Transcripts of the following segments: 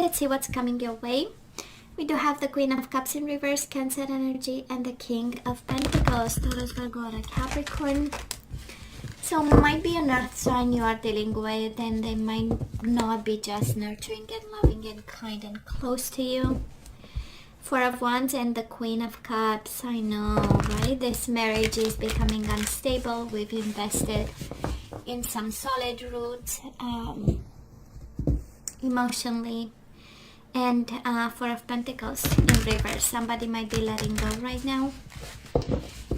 Let's see what's coming your way. We do have the Queen of Cups in reverse, Cancer energy, and the King of Pentacles, Taurus, Virgo, and Capricorn. So might be an earth sign you are dealing with, and they might not be just nurturing and loving and kind and close to you. Four of Wands and the Queen of Cups. I know, right? This marriage is becoming unstable. We've invested in some solid roots emotionally. And Four of Pentacles in reverse. Somebody might be letting go right now.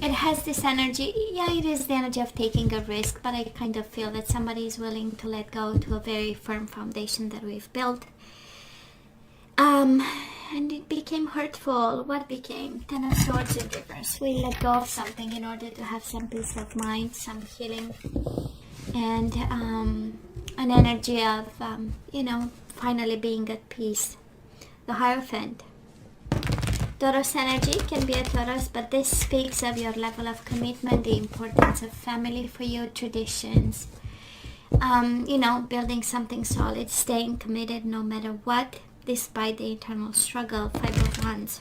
It has this energy. Yeah, it is the energy of taking a risk, but I kind of feel that somebody is willing to let go to a very firm foundation that we've built. And it became hurtful. What became? Ten of Swords in reverse. We let go of something in order to have some peace of mind, some healing, and an energy of, finally being at peace. The Hierophant. Taurus energy can be a Taurus, but this speaks of your level of commitment, the importance of family for you, traditions, building something solid, staying committed no matter what, despite the internal struggle. Five of Wands,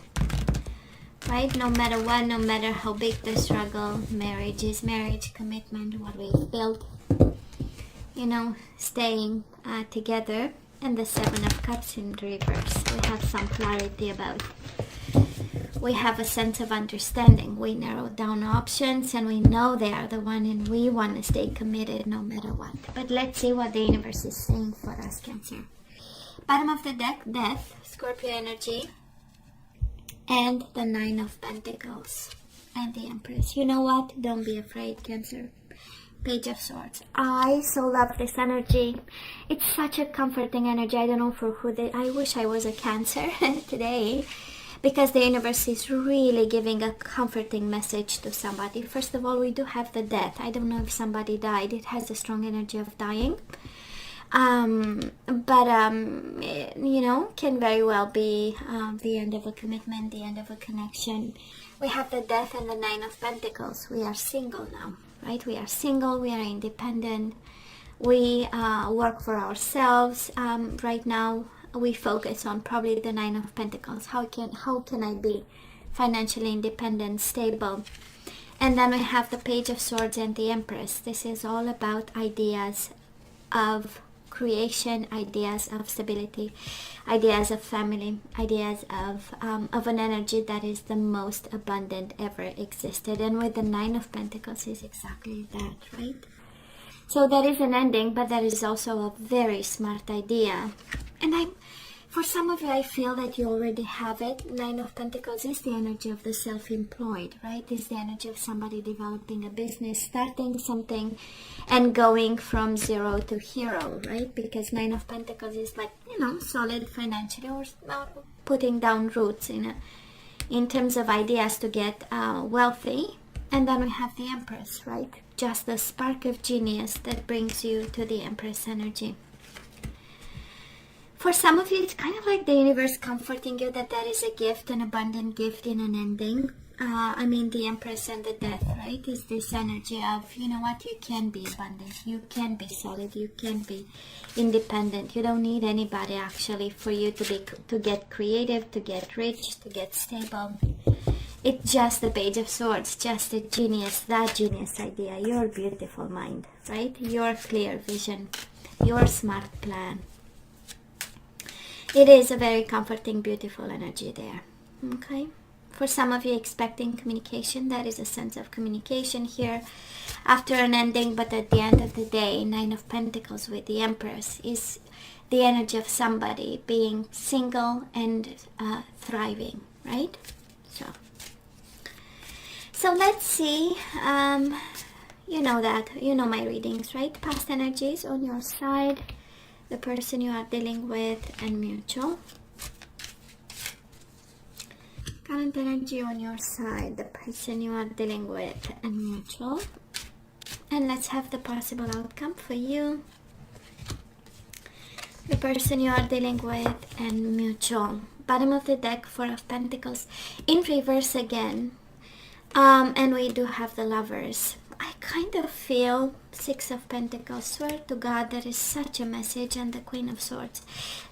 right? No matter what, no matter how big the struggle, marriage is marriage, commitment, what we've built, staying together. And the Seven of Cups in reverse. We have some clarity about. We have a sense of understanding. We narrowed down options and we know they are the one, and we want to stay committed no matter what. But let's see what the universe is saying for us, Cancer. Bottom of the deck, Death, Scorpio energy, and the Nine of Pentacles and the Empress. You know what? Don't be afraid, Cancer. Page of Swords. I so love this energy. It's such a comforting energy. I don't know for who I wish I was a Cancer today, because the universe is really giving a comforting message to somebody. First of all, we do have the death. I don't know if somebody died. It has a strong energy of dying. Can very well be the end of a commitment, the end of a connection. We have the Death and the Nine of Pentacles. We are single now, right? We are single, we are independent, we work for ourselves. Right now we focus on probably the Nine of Pentacles. How can I be financially independent, stable? And then we have the Page of Swords and the Empress. This is all about ideas of creation, ideas of stability, ideas of family, ideas of an energy that is the most abundant ever existed. And with the Nine of Pentacles is exactly that, right? So that is an ending, but that is also a very smart idea. And for some of you, I feel that you already have it. Nine of Pentacles is the energy of the self-employed, right? It's the energy of somebody developing a business, starting something, and going from zero to hero, right? Because Nine of Pentacles is like, solid financially, or putting down roots in terms of ideas to get wealthy. And then we have the Empress, right? Just the spark of genius that brings you to the Empress energy. For some of you, it's kind of like the universe comforting you that is a gift, an abundant gift in an ending. The Empress and the Death, right? Is this energy of, you can be abundant, you can be solid, you can be independent. You don't need anybody actually for you to get creative, to get rich, to get stable. It's just the Page of Swords, just the genius, that genius idea, your beautiful mind, right? Your clear vision, your smart plan. It is a very comforting, beautiful energy there, okay? For some of you expecting communication, that is a sense of communication here after an ending, but at the end of the day, Nine of Pentacles with the Empress is the energy of somebody being single and thriving, right? So let's see, you know my readings, right? Past energies on your side, the person you are dealing with, and mutual. Current energy on your side, the person you are dealing with, and mutual. And let's have the possible outcome for you, the person you are dealing with, and mutual. Bottom of the deck, Four of Pentacles in reverse again. And we do have the Lovers. I kind of feel Six of Pentacles. Swear to God, there is such a message, and the Queen of Swords.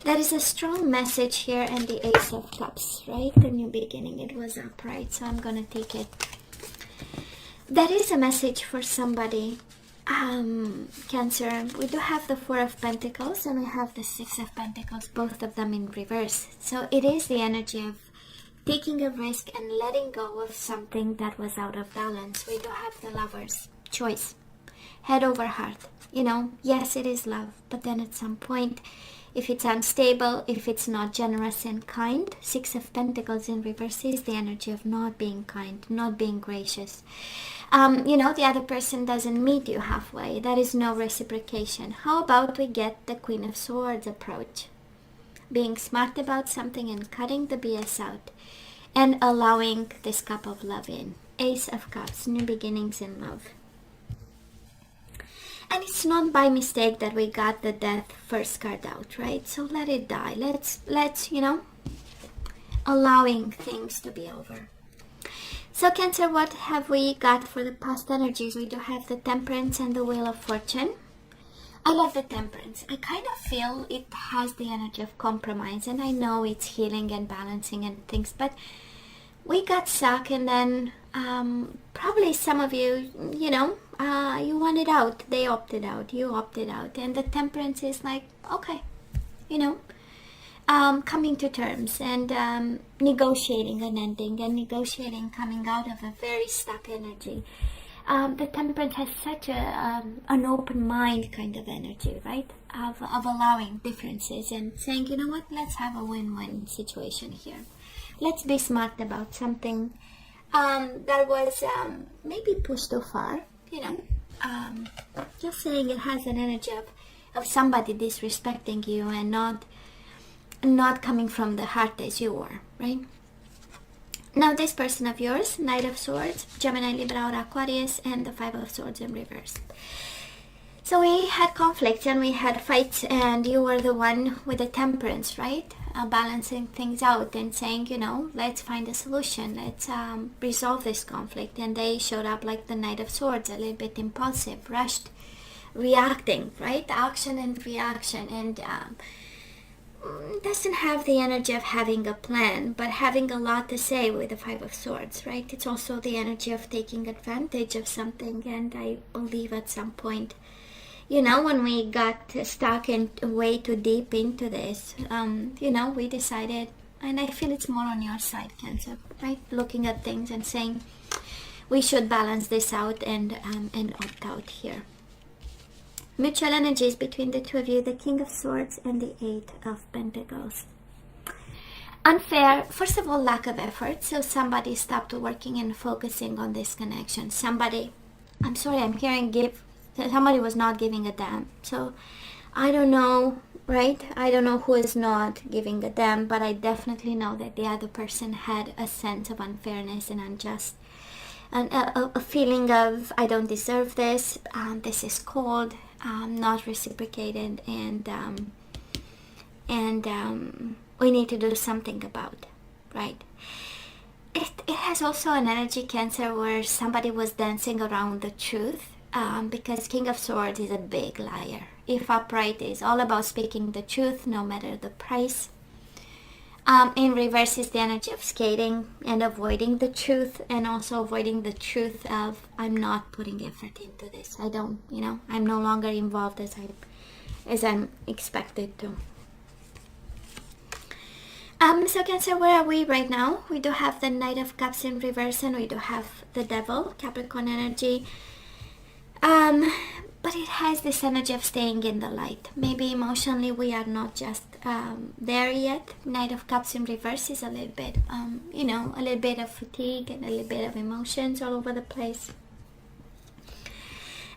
There is a strong message here, and the Ace of Cups, right? The new beginning. It was upright, so I'm gonna take it. There is a message for somebody. Cancer. We do have the Four of Pentacles, and we have the Six of Pentacles, both of them in reverse. So it is the energy of taking a risk and letting go of something that was out of balance. We do have the Lovers. Choice. Head over heart. You know, yes, it is love, but then at some point, if it's unstable, if it's not generous and kind, Six of Pentacles in reverse is the energy of not being kind, not being gracious. You know, the other person doesn't meet you halfway. There is no reciprocation. How about we get the Queen of Swords approach? Being smart about something and cutting the BS out, and allowing this cup of love in. Ace of Cups, new beginnings in love. And it's not by mistake that we got the Death first card out, right? So let it die. Let's you know, allowing things to be over. So Cancer, what have we got for the past energies? We do have the Temperance and the Wheel of Fortune. I love the Temperance. I kind of feel it has the energy of compromise, and I know it's healing and balancing and things, but we got stuck, and then probably some of you, you know, you wanted out. They opted out. You opted out. And the Temperance is like, okay, you know, coming to terms and negotiating an ending, and negotiating coming out of a very stuck energy. The Temperance has such an open mind kind of energy, right? Of allowing differences and saying, you know what, let's have a win-win situation here. Let's be smart about something that was maybe pushed too far, you know. Just saying, it has an energy of somebody disrespecting you and not coming from the heart as you were, right? Now this person of yours, Knight of Swords, Gemini, Libra, or Aquarius, and the Five of Swords in reverse. So we had conflicts and we had fights, and you were the one with the Temperance, right? Balancing things out and saying, you know, let's find a solution. Let's resolve this conflict. And they showed up like the Knight of Swords, a little bit impulsive, rushed, reacting, right? Action and reaction, and doesn't have the energy of having a plan, but having a lot to say with the Five of Swords, right? It's also the energy of taking advantage of something, and I believe at some point, you know, when we got stuck and way too deep into this, you know, we decided, and I feel it's more on your side, Cancer, right? Looking at things and saying, we should balance this out and opt out here. Mutual energies between the two of you, the King of Swords and the Eight of Pentacles. Unfair, first of all, lack of effort. So somebody stopped working and focusing on this connection. Somebody, I'm sorry, I'm hearing somebody was not giving a damn. So I don't know, right? I don't know who is not giving a damn, but I definitely know that the other person had a sense of unfairness and unjust. And a feeling of, I don't deserve this, this is cold, not reciprocated, and we need to do something about, right? It has also an energy, Cancer, where somebody was dancing around the truth, because King of Swords is a big liar. If upright is all about speaking the truth, no matter the price. In reverse is the energy of skating and avoiding the truth, and also avoiding the truth of, I'm not putting effort into this. I don't, you know, I'm no longer involved as I'm expected to. So Cancer, where are we right now? We do have the Knight of Cups in reverse, and we do have the Devil, Capricorn energy. But it has this energy of staying in the light. Maybe emotionally we are not just there yet. Knight of Cups in reverse is a little bit, you know, a little bit of fatigue and a little bit of emotions all over the place.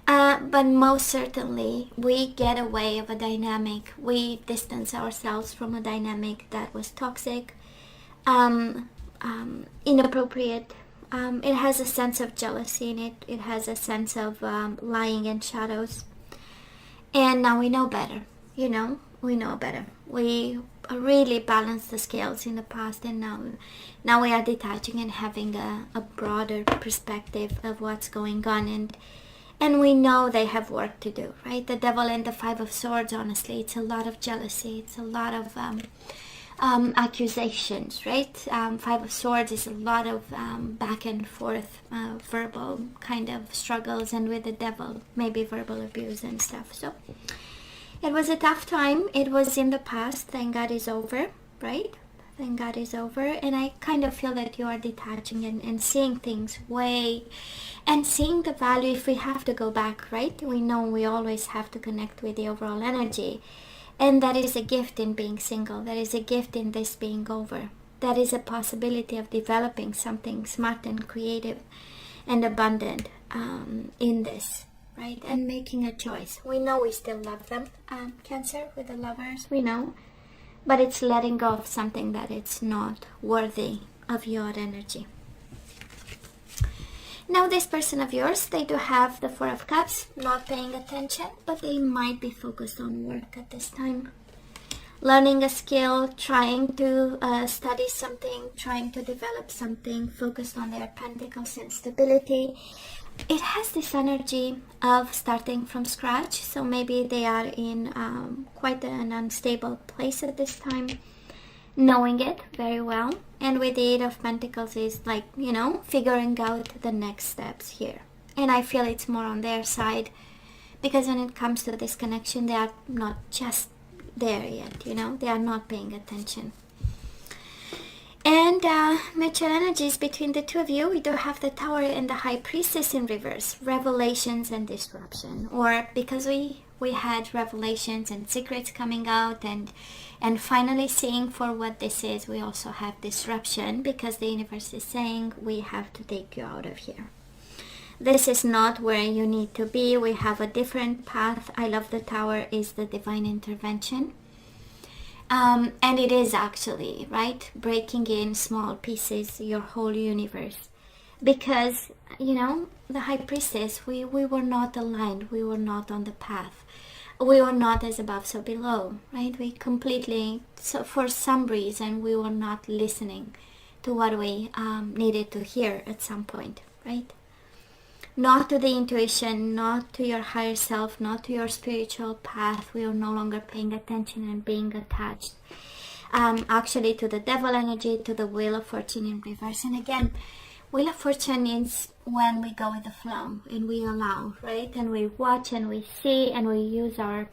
But most certainly we get away of a dynamic. We distance ourselves from a dynamic that was toxic, inappropriate. It has a sense of jealousy in it. It has a sense of lying and shadows. And now we know better, you know. We know better. We really balanced the scales in the past, and now we are detaching and having a broader perspective of what's going on, and we know they have work to do, right? The Devil and the Five of Swords, honestly, it's a lot of jealousy, it's a lot of accusations, right? Five of Swords is a lot of back and forth verbal kind of struggles, and with the Devil, maybe verbal abuse and stuff. So it was a tough time. It was in the past. Thank God it's over, right? Thank God it's over. And I kind of feel that you are detaching and seeing things way, and seeing the value if we have to go back, right? We know we always have to connect with the overall energy. And that is a gift in being single. That is a gift in this being over. That is a possibility of developing something smart and creative and abundant in this, right? And making a choice. We know we still love them. Cancer with the Lovers, we know. But it's letting go of something that it's not worthy of your energy. Now this person of yours, they do have the Four of Cups, not paying attention, but they might be focused on work at this time. Learning a skill, trying to study something, trying to develop something, focused on their pentacles and stability. It has this energy of starting from scratch, so maybe they are in quite an unstable place at this time, knowing it very well. And with the Eight of Pentacles is like, you know, figuring out the next steps here. And I feel it's more on their side, because when it comes to this connection, they are not just there yet, you know, they are not paying attention. And mutual energies between the two of you, we do have the Tower and the High Priestess in reverse, revelations and disruption. Or because we had revelations and secrets coming out and finally seeing for what this is, we also have disruption, because the universe is saying we have to take you out of here. This is not where you need to be. We have a different path. I love the Tower is the divine intervention. And it is actually, right, breaking in small pieces your whole universe. Because, you know, the High Priestess, we were not aligned. We were not on the path. We were not as above, so below, right? We completely, so for some reason, we were not listening to what we needed to hear at some point, right? Not to the intuition, not to your higher self, not to your spiritual path. We are no longer paying attention and being attached. Actually to the Devil energy, to the Wheel of Fortune in reverse. And again, Wheel of Fortune is when we go with the flow and we allow, right? And we watch and we see and we use our,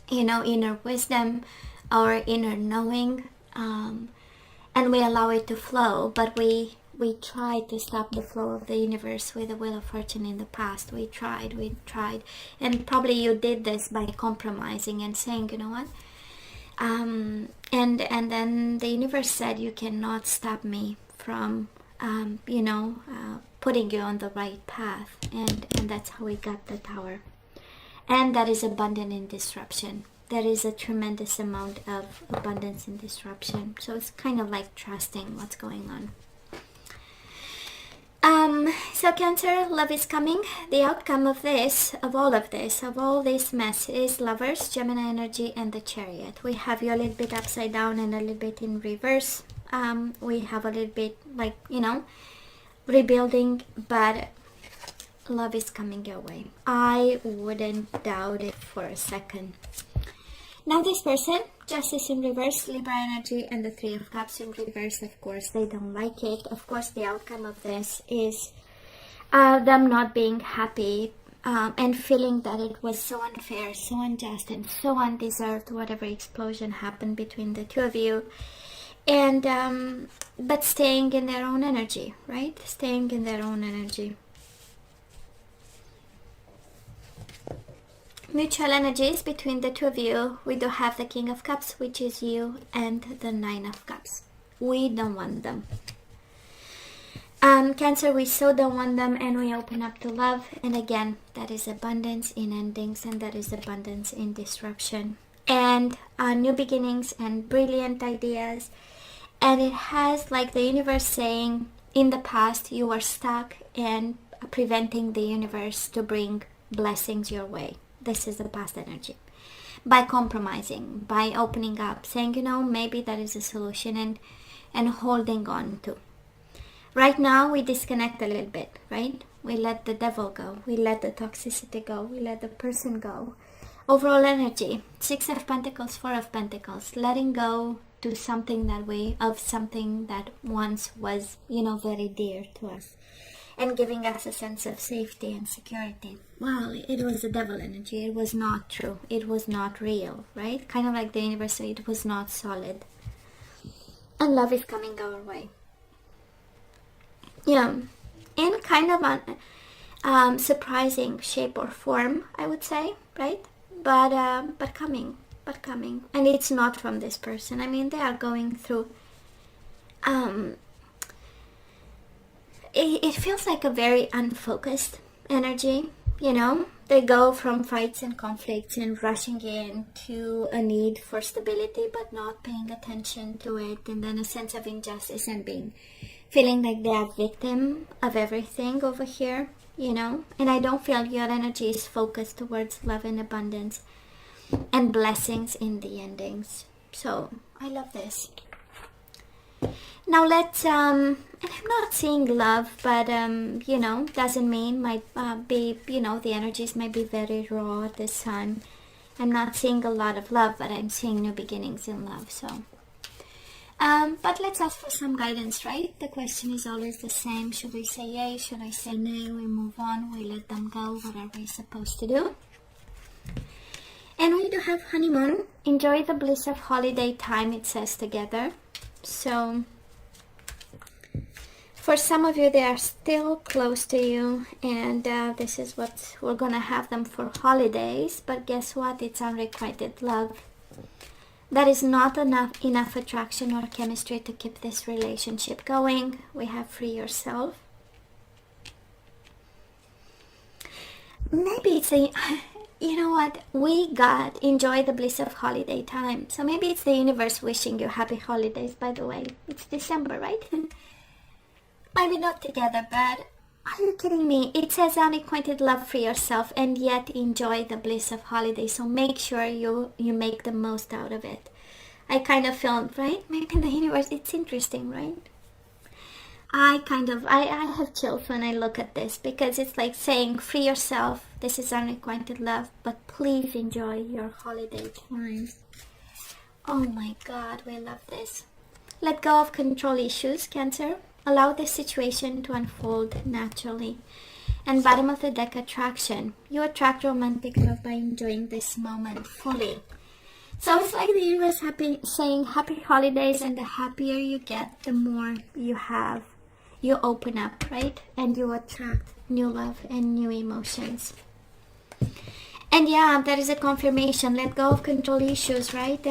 you know, inner wisdom, our inner knowing, and we allow it to flow. But we tried to stop the flow of the universe with the Wheel of Fortune in the past. We tried. And probably you did this by compromising and saying, you know what? And then the universe said, you cannot stop me from, you know, putting you on the right path. And that's how we got the Tower. And that is abundant in disruption. There is a tremendous amount of abundance in disruption. So it's kind of like trusting what's going on. So Cancer, love is coming. The outcome of this, of all this mess is Lovers, Gemini energy, and the Chariot. We have you a little bit upside down and a little bit in reverse. We have a little bit like, you know, rebuilding, but love is coming your way. I wouldn't doubt it for a second. Now this person, Justice in reverse, Libra energy, and the Three of Cups in reverse. Of course, they don't like it. Of course, the outcome of this is them not being happy and feeling that it was so unfair, so unjust, and so undeserved, whatever explosion happened between the two of you. And but staying in their own energy, right? Staying in their own energy. Mutual energies between the two of you. We do have the King of Cups, which is you, and the Nine of Cups. We don't want them. Cancer, we so don't want them, and we open up to love. And again, that is abundance in endings, and that is abundance in disruption, and new beginnings and brilliant ideas. And it has like the universe saying, in the past you were stuck and preventing the universe to bring blessings your way. This is the past energy. by compromising, by opening up, saying, you know, maybe that is a solution, and holding on to. Right now we disconnect a little bit, right? We let the devil go, we let the toxicity go, we let the person go. Overall energy, 6 of Pentacles, 4 of Pentacles, letting go to something something that once was, you know, very dear to us, and giving us a sense of safety and security. Well, it was the devil energy. It was not true. It was not real, right? Kind of like the universe, it was not solid. And love is coming our way. Yeah, in kind of an surprising shape or form, I would say, right? But coming, and it's not from this person. I mean, they are going through. It feels like a very unfocused energy. You know, they go from fights and conflicts and rushing in to a need for stability, but not paying attention to it, and then a sense of injustice and feeling like they are victim of everything over here, you know. And I don't feel your energy is focused towards love and abundance and blessings in the endings. So I love this. Now let's and I'm not seeing love, but you know, doesn't mean might be, you know, the energies might be very raw at this time. I'm not seeing a lot of love, but I'm seeing new beginnings in love. So but let's ask for some guidance, right? The question is always the same. Should we say yay? Should I say nay? We move on, we let them go. What are we supposed to do? And we do have honeymoon. Enjoy the bliss of holiday time, it says together. So for some of you, they are still close to you, and this is what we're gonna have them for holidays. But guess what? It's unrequited love. That is not enough attraction or chemistry to keep this relationship going. We have free yourself. Maybe it's a, you know what, we got enjoy the bliss of holiday time. So maybe it's the universe wishing you happy holidays. By the way, it's December, right? Maybe not together, but are you kidding me? It says unrequited love for yourself, and yet enjoy the bliss of holidays. So make sure you make the most out of it. I kind of feel, right? Maybe the universe, it's interesting, right? I have chills when I look at this, because it's like saying, free yourself. This is unrequited love, but please enjoy your holiday times. Oh my God, we love this. Let go of control issues, Cancer. Allow this situation to unfold naturally. And bottom of the deck, attraction. You attract romantic love by enjoying this moment fully. So it's like the universe saying happy holidays, and the happier you get, the more you have. You open up, right? And you attract new love and new emotions. And yeah, that is a confirmation. Let go of control issues, right?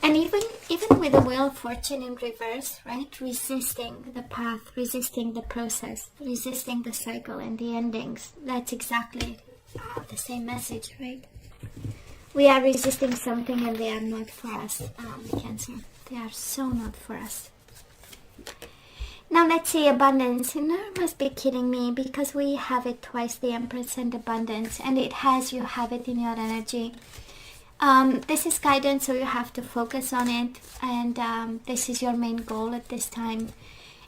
And even with the Wheel of Fortune in reverse, right? Resisting the path, resisting the process, resisting the cycle and the endings. That's exactly the same message, right? We are resisting something, and they are not for us, Cancer. They are so not for us. Now let's see abundance. And you must be kidding me, because we have it twice, the Empress and abundance, and it has, you have it in your energy. This is guidance, so you have to focus on it, and this is your main goal at this time.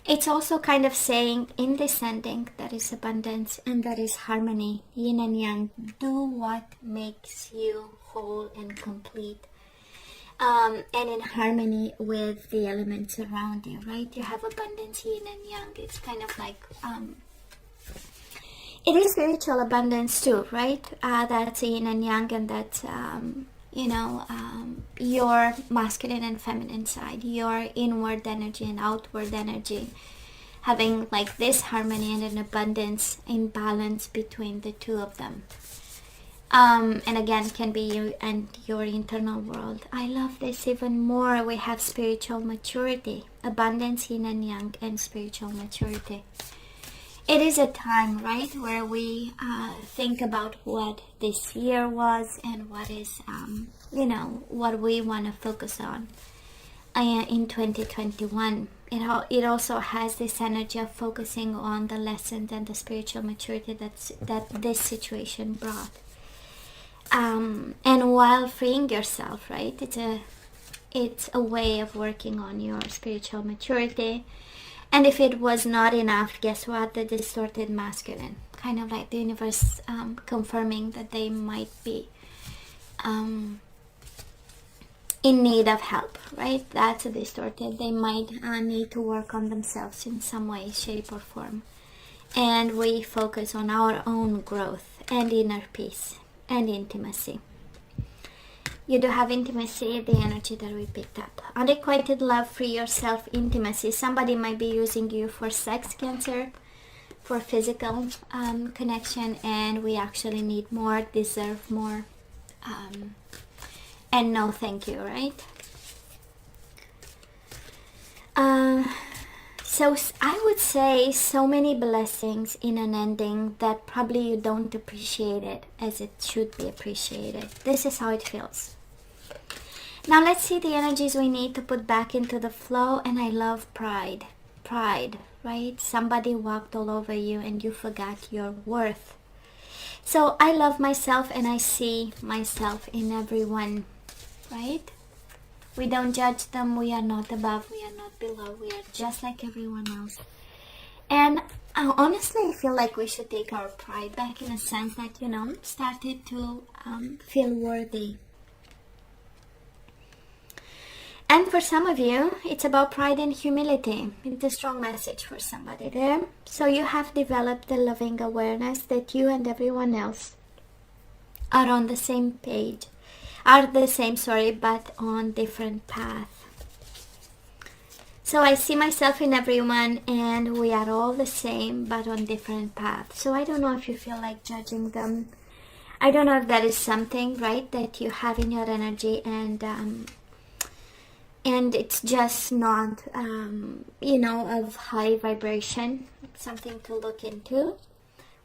It's also kind of saying in descending, that is abundance and that is harmony, yin and yang. Do what makes you whole and complete, and in harmony with the elements around you, right? You have abundance, yin and yang. It's kind of like it is spiritual abundance too, right? That's yin and yang, and that's your masculine and feminine side, your inward energy and outward energy, having like this harmony and an abundance in balance between the two of them. And again, can be you and your internal world. I love this even more. We have spiritual maturity, abundance, yin and yang, and spiritual maturity. It is a time, right, where we think about what this year was and what is, what we want to focus on in 2021. It also has this energy of focusing on the lessons and the spiritual maturity that this situation brought. and while freeing yourself, right? It's a way of working on your spiritual maturity. And if it was not enough, guess what? The distorted masculine, kind of like the universe confirming that they might be in need of help, right? That's a distorted. They might need to work on themselves in some way, shape, or form. And we focus on our own growth and inner peace and intimacy. You do have intimacy, the energy that we picked up. Unrequited love, free yourself, intimacy. Somebody might be using you for sex, Cancer, for physical connection, and we actually need more, deserve more, and no thank you, right? So I would say so many blessings in an ending that probably you don't appreciate it as it should be appreciated. This is how it feels. Now let's see the energies we need to put back into the flow. And I love pride. Pride, right? Somebody walked all over you and you forgot your worth. So I love myself and I see myself in everyone, right? We don't judge them. We are not above. We are not below. We are just like everyone else. And honestly, I feel like we should take our pride back in a sense that, started to feel worthy. And for some of you, it's about pride and humility. It's a strong message for somebody there. So you have developed a loving awareness that you and everyone else are on the same page. But on different path. So I see myself in everyone and we are all the same but on different paths. So I don't know if you feel like judging them. I don't know if that is something, right, that you have in your energy and it's just not, of high vibration. Something to look into.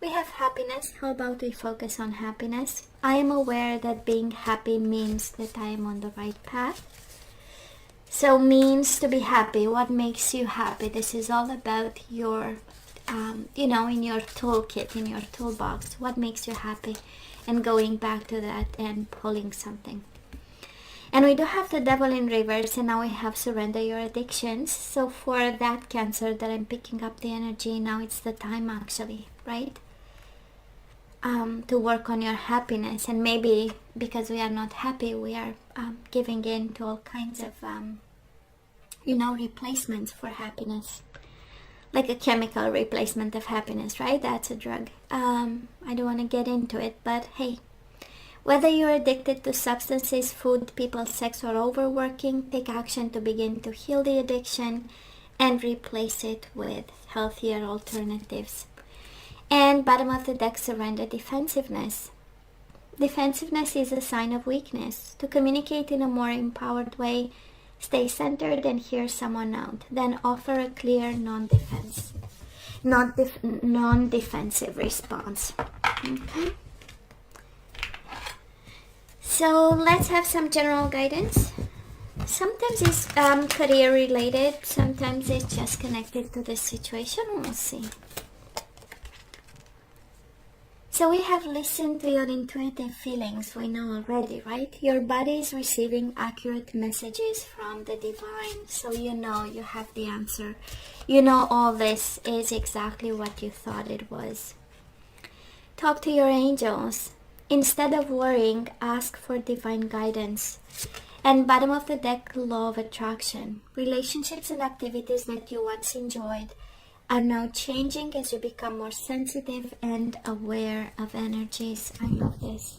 We have happiness. How about we focus on happiness? I am aware that being happy means that I am on the right path. So means to be happy. What makes you happy? This is all about your, in your toolkit, in your toolbox. What makes you happy? And going back to that and pulling something. And we do have the devil in reverse, and now we have surrender your addictions. So for that Cancer that I'm picking up the energy, now it's the time actually, right? To work on your happiness. And maybe because we are not happy, we are giving in to all kinds of, replacements for happiness. Like a chemical replacement of happiness, right? That's a drug. I don't want to get into it, but hey. Whether you're addicted to substances, food, people, sex, or overworking, take action to begin to heal the addiction and replace it with healthier alternatives. And bottom of the deck, surrender defensiveness. Defensiveness is a sign of weakness. To communicate in a more empowered way, stay centered and hear someone out. Then offer a clear, non-defensive response. Okay. So let's have some general guidance. Sometimes it's career related, sometimes it's just connected to the situation. We'll see. So we have listened to your intuitive feelings, we know already, right? Your body is receiving accurate messages from the divine. So you have the answer. All this is exactly what you thought it was. Talk to your angels. Instead of worrying, ask for divine guidance. And bottom of the deck, law of attraction. Relationships and activities that you once enjoyed are now changing as you become more sensitive and aware of energies. I love this.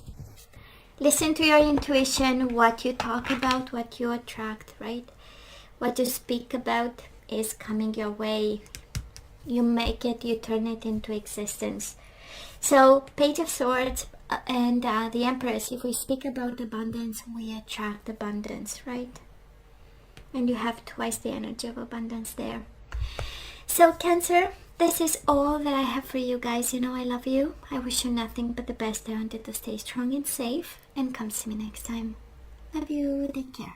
Listen to your intuition. What you talk about, what you attract, right? What you speak about is coming your way. You make it, you turn it into existence. So, Page of Swords and the Empress, if we speak about abundance, we attract abundance, right? And you have twice the energy of abundance there. So, Cancer, this is all that I have for you guys. I love you. I wish you nothing but the best. I wanted to stay strong and safe. And come see me next time. Love you. Take care.